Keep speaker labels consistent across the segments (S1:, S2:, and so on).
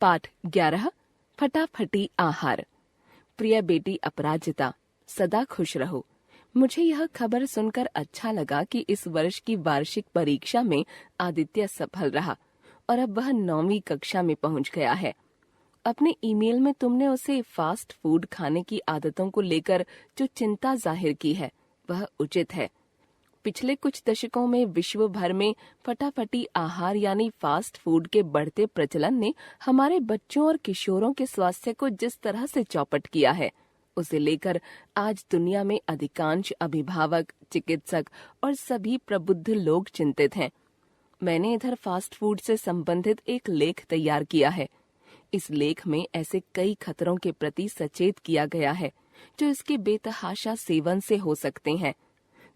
S1: पाठ 11 फटाफटी आहार। प्रिय बेटी अपराजिता, सदा खुश रहो। मुझे यह खबर सुनकर अच्छा लगा कि इस वर्ष की वार्षिक परीक्षा में आदित्य सफल रहा और अब वह 9वीं कक्षा में पहुंच गया है। अपने ईमेल में तुमने उसे फास्ट फूड खाने की आदतों को लेकर जो चिंता जाहिर की है वह उचित है। पिछले कुछ दशकों में विश्व भर में फटाफटी आहार यानी फास्ट फूड के बढ़ते प्रचलन ने हमारे बच्चों और किशोरों के स्वास्थ्य को जिस तरह से चौपट किया है, उसे लेकर आज दुनिया में अधिकांश अभिभावक, चिकित्सक और सभी प्रबुद्ध लोग चिंतित हैं। मैंने इधर फास्ट फूड से संबंधित एक लेख तैयार किया है। इस लेख में ऐसे कई खतरों के प्रति सचेत किया गया है जो इसके बेतहाशा सेवन से हो सकते हैं।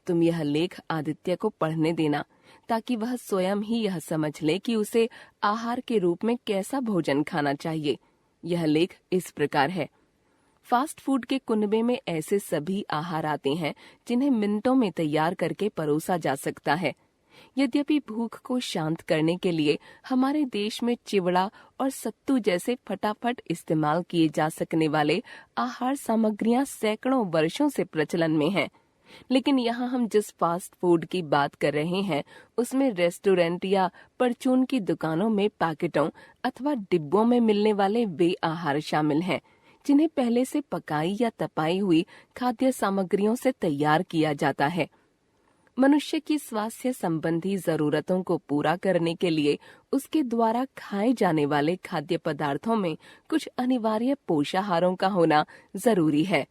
S1: तुम यह लेख आदित्य को पढ़ने देना ताकि वह स्वयं ही यह समझ ले कि उसे आहार के रूप में कैसा भोजन खाना चाहिए। यह लेख इस प्रकार है। फास्ट फूड के कुनबे में ऐसे सभी आहार आते हैं जिन्हें मिनटों में तैयार करके परोसा जा सकता है। यद्यपि भूख को शांत करने के लिए हमारे देश में चिवड़ा और सत्तू जैसे फटाफट इस्तेमाल किए जा सकने वाले आहार सामग्रियां सैकड़ों वर्षों से प्रचलन में हैं, लेकिन यहाँ हम जिस फास्ट फूड की बात कर रहे हैं उसमें रेस्टोरेंट या परचून की दुकानों में पैकेटों अथवा डिब्बों में मिलने वाले वे आहार शामिल हैं जिन्हें पहले से पकाई या तपाई हुई खाद्य सामग्रियों से तैयार किया जाता है। मनुष्य की स्वास्थ्य संबंधी जरूरतों को पूरा करने के लिए उसके द्वारा खाए जाने वाले खाद्य पदार्थों में कुछ अनिवार्य पोषाहारों का होना जरूरी है।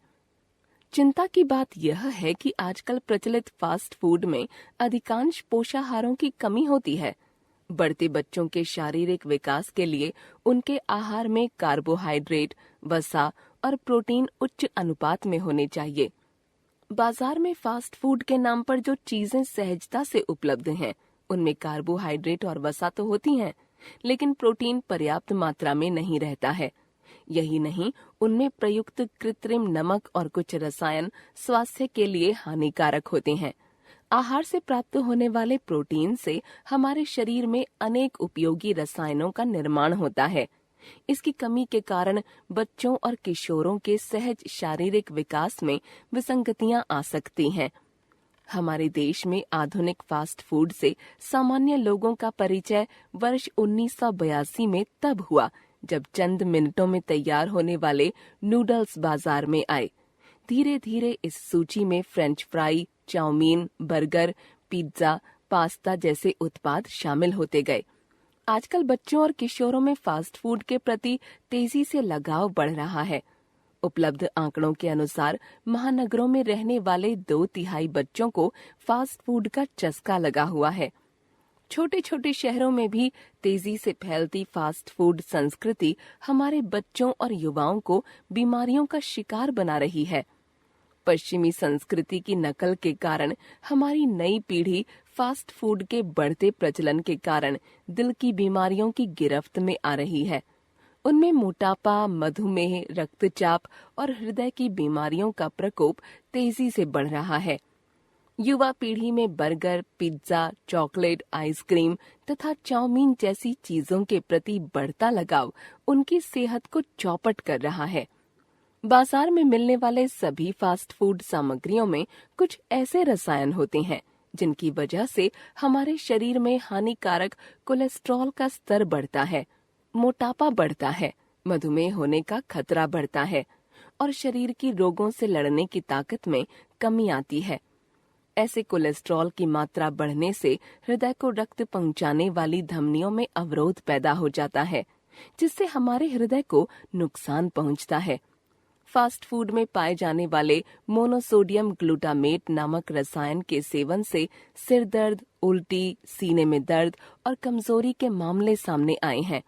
S1: चिंता की बात यह है कि आजकल प्रचलित फास्ट फूड में अधिकांश पोषाहारों की कमी होती है। बढ़ते बच्चों के शारीरिक विकास के लिए उनके आहार में कार्बोहाइड्रेट, वसा और प्रोटीन उच्च अनुपात में होने चाहिए। बाजार में फास्ट फूड के नाम पर जो चीजें सहजता से उपलब्ध हैं, उनमें कार्बोहाइड्रेट और वसा तो होती हैं, लेकिन प्रोटीन पर्याप्त मात्रा में नहीं रहता है। यही नहीं, उनमें प्रयुक्त कृत्रिम नमक और कुछ रसायन स्वास्थ्य के लिए हानिकारक होते हैं। आहार से प्राप्त होने वाले प्रोटीन से हमारे शरीर में अनेक उपयोगी रसायनों का निर्माण होता है। इसकी कमी के कारण बच्चों और किशोरों के सहज शारीरिक विकास में विसंगतियां आ सकती हैं। हमारे देश में आधुनिक फास्ट फूड से सामान्य लोगों का परिचय वर्ष 1982 में तब हुआ जब चंद मिनटों में तैयार होने वाले नूडल्स बाजार में आए। धीरे धीरे इस सूची में French fry, chowmein, burger, pizza, pasta जैसे उत्पाद शामिल होते गए। आजकल बच्चों और किशोरों में फास्ट फूड के प्रति तेजी से लगाव बढ़ रहा है। उपलब्ध आंकड़ों के अनुसार महानगरों में रहने वाले 2/3 बच्चों को फास्ट फूड का चस्का लगा हुआ है। छोटे छोटे शहरों में भी तेजी से फैलती फास्ट फूड संस्कृति हमारे बच्चों और युवाओं को बीमारियों का शिकार बना रही है। पश्चिमी संस्कृति की नकल के कारण हमारी नई पीढ़ी फास्ट फूड के बढ़ते प्रचलन के कारण दिल की बीमारियों की गिरफ्त में आ रही है। उनमें मोटापा, मधुमेह, रक्तचाप और हृदय की बीमारियों का प्रकोप तेजी से बढ़ रहा है। युवा पीढ़ी में बर्गर, पिज्जा, चॉकलेट, आइसक्रीम तथा चाउमीन जैसी चीजों के प्रति बढ़ता लगाव उनकी सेहत को चौपट कर रहा है। बाजार में मिलने वाले सभी फास्ट फूड सामग्रियों में कुछ ऐसे रसायन होते हैं जिनकी वजह से हमारे शरीर में हानिकारक कोलेस्ट्रॉल का स्तर बढ़ता है, मोटापा बढ़ता है, मधुमेह होने का खतरा बढ़ता है और शरीर की रोगों से लड़ने की ताकत में कमी आती है। ऐसे कोलेस्ट्रॉल की मात्रा बढ़ने से हृदय को रक्त पहुंचाने वाली धमनियों में अवरोध पैदा हो जाता है, जिससे हमारे हृदय को नुकसान पहुंचता है। फास्ट फूड में पाए जाने वाले मोनोसोडियम ग्लूटामेट नामक रसायन के सेवन से सिर दर्द, उल्टी, सीने में दर्द और कमजोरी के मामले सामने आए हैं।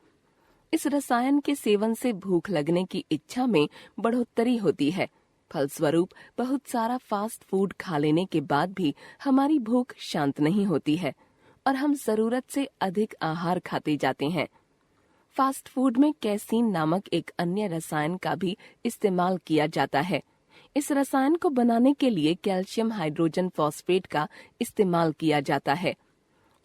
S1: इस रसायन के सेवन से भूख लगने की इच्छा में बढ़ोतरी होती है। फलस्वरूप बहुत सारा फास्ट फूड खा लेने के बाद भी हमारी भूख शांत नहीं होती है और हम जरूरत से अधिक आहार खाते जाते हैं। फास्ट फूड में कैसीन नामक एक अन्य रसायन का भी इस्तेमाल किया जाता है। इस रसायन को बनाने के लिए कैल्शियम हाइड्रोजन फॉस्फेट का इस्तेमाल किया जाता है।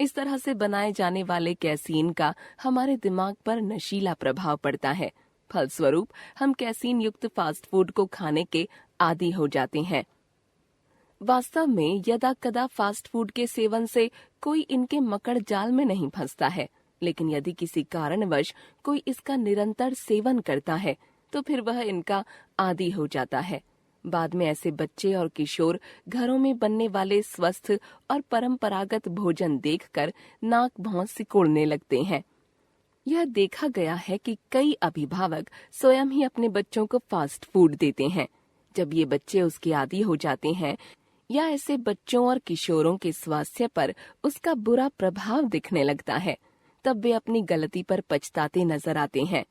S1: इस तरह से बनाए जाने वाले कैसीन का हमारे दिमाग पर नशीला प्रभाव पड़ता है। फलस्वरूप हम कैसीन युक्त फास्ट फूड को खाने के आदी हो जाते हैं। वास्तव में यदा कदा फास्ट फूड के सेवन से कोई इनके मकड़ जाल में नहीं फंसता है, लेकिन यदि किसी कारणवश कोई इसका निरंतर सेवन करता है तो फिर वह इनका आदी हो जाता है। बाद में ऐसे बच्चे और किशोर घरों में बनने वाले स्वस्थ और परंपरागत भोजन देखकर नाक भौं सिकोड़ने लगते हैं। यह देखा गया है कि कई अभिभावक स्वयं ही अपने बच्चों को फास्ट फूड देते हैं। जब ये बच्चे उसके आदी हो जाते हैं या ऐसे बच्चों और किशोरों के स्वास्थ्य पर उसका बुरा प्रभाव दिखने लगता है, तब वे अपनी गलती पर पछताते नजर आते हैं।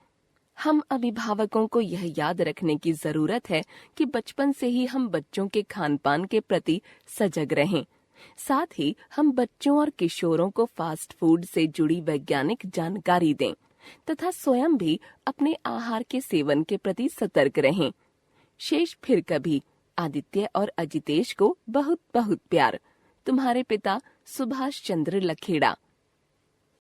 S1: हम अभिभावकों को यह याद रखने की जरूरत है कि बचपन से ही हम बच्चों के खान-पान के प्रति सजग रहें। साथ ही हम बच्चों और किशोरों को फास्ट फूड से जुड़ी वैज्ञानिक जानकारी दें तथा स्वयं भी अपने आहार के सेवन के प्रति सतर्क रहें। शेष फिर कभी। आदित्य और अजितेश को बहुत बहुत प्यार। तुम्हारे पिता सुभाष चंद्र लखेड़ा।